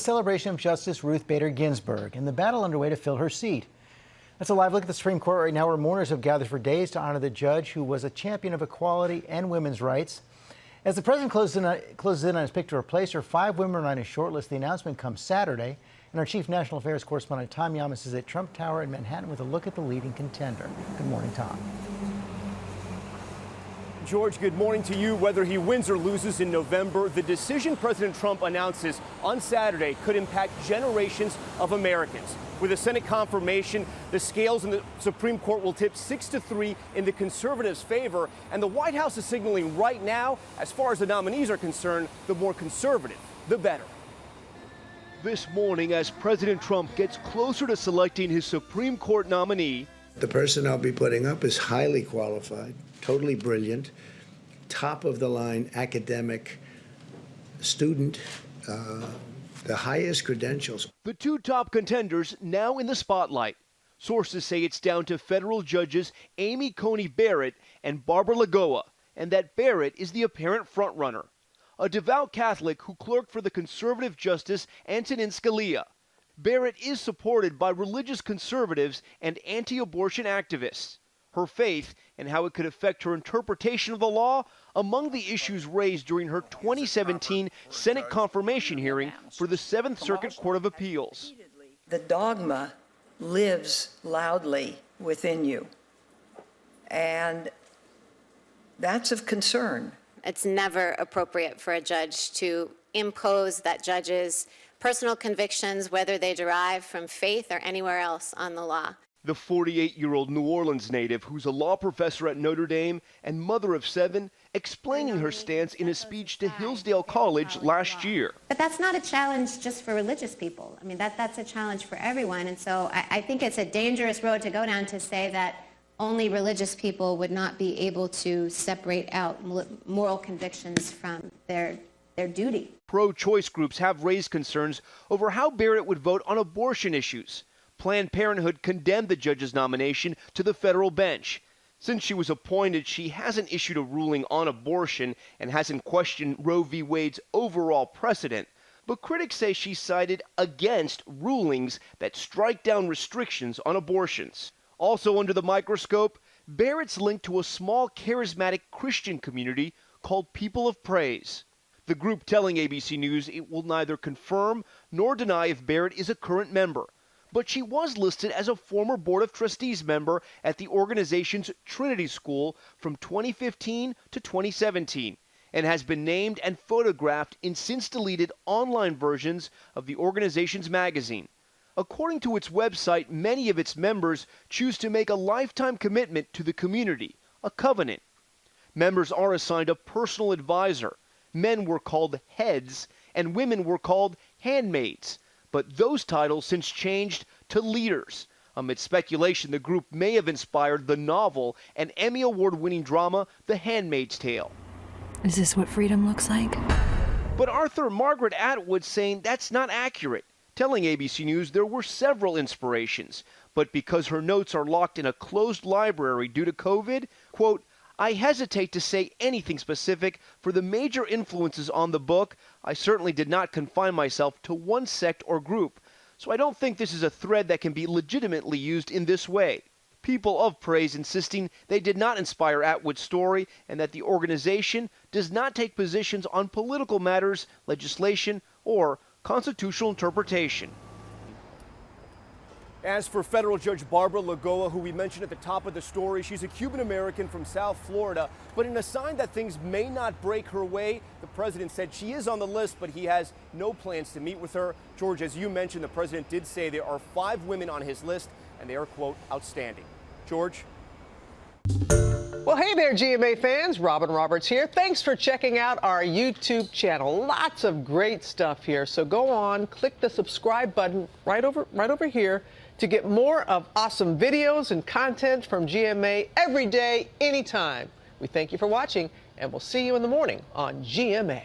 Celebration of Justice Ruth Bader Ginsburg and the battle underway to fill her seat. That's a live look at the Supreme Court right now, where mourners have gathered for days to honor the judge who was a champion of equality and women's rights. As the president closes in on his pick to replace her, 5 women are on his shortlist. The announcement comes Saturday, and our chief national affairs correspondent Tom Yamas is at Trump Tower in Manhattan with a look at the leading contender. Good morning, Tom. George, good morning to you. Whether he wins or loses in November, the decision President Trump announces on Saturday could impact generations of Americans. With a Senate confirmation, the scales in the Supreme Court will tip 6-3 in the conservatives' favor, and the White House is signaling right now, as far as the nominees are concerned, the more conservative, the better. This morning, as President Trump gets closer to selecting his Supreme Court nominee, the person I'll be putting up is highly qualified, totally brilliant, top-of-the-line academic student, the highest credentials. The 2 top contenders now in the spotlight. Sources say it's down to federal judges Amy Coney Barrett and Barbara Lagoa, and that Barrett is the apparent frontrunner. A devout Catholic who clerked for the conservative Justice Antonin Scalia. Barrett is supported by religious conservatives and anti-abortion activists. Her faith and how it could affect her interpretation of the law among the issues raised during her 2017 Senate confirmation hearing for the 7th Circuit Court of Appeals. The dogma lives loudly within you, and that's of concern. It's never appropriate for a judge to impose that judge's personal convictions, whether they derive from faith or anywhere else, on the law. The 48-year-old New Orleans native, who's a law professor at Notre Dame and mother of 7, explaining her stance in a speech to Hillsdale College last year. But that's not a challenge just for religious people. I mean, that's a challenge for everyone. And so I think it's a dangerous road to go down to say that only religious people would not be able to separate out moral convictions from their duty. Pro-choice groups have raised concerns over how Barrett would vote on abortion issues. Planned Parenthood condemned the judge's nomination to the federal bench. Since she was appointed, she hasn't issued a ruling on abortion and hasn't questioned Roe v. Wade's overall precedent. But critics say she sided against rulings that strike down restrictions on abortions. Also under the microscope, Barrett's linked to a small charismatic Christian community called People of Praise. The group telling ABC News it will neither confirm nor deny if Barrett is a current member. But she was listed as a former Board of Trustees member at the organization's Trinity School from 2015 to 2017 and has been named and photographed in since-deleted online versions of the organization's magazine. According to its website, many of its members choose to make a lifetime commitment to the community, a covenant. Members are assigned a personal advisor. Men were called heads and women were called handmaids. But those titles since changed to leaders. Amid speculation, the group may have inspired the novel and Emmy Award-winning drama The Handmaid's Tale. Is this what freedom looks like? But author Margaret Atwood saying that's not accurate, telling ABC News there were several inspirations. But because her notes are locked in a closed library due to COVID, quote, I hesitate to say anything specific for the major influences on the book. I certainly did not confine myself to one sect or group, so I don't think this is a thread that can be legitimately used in this way. People of Praise insisting they did not inspire Atwood's story and that the organization does not take positions on political matters, legislation, or constitutional interpretation. As for federal Judge Barbara Lagoa, who we mentioned at the top of the story, she's a Cuban-American from South Florida. But in a sign that things may not break her way, the president said she is on the list, but he has no plans to meet with her. George, as you mentioned, the president did say there are 5 women on his list, and they are, quote, outstanding. George? Well, hey there, GMA fans. Robin Roberts here. Thanks for checking out our YouTube channel. Lots of great stuff here. So go on, click the subscribe button right over here to get more of awesome videos and content from GMA every day, anytime. We thank you for watching, and we'll see you in the morning on GMA.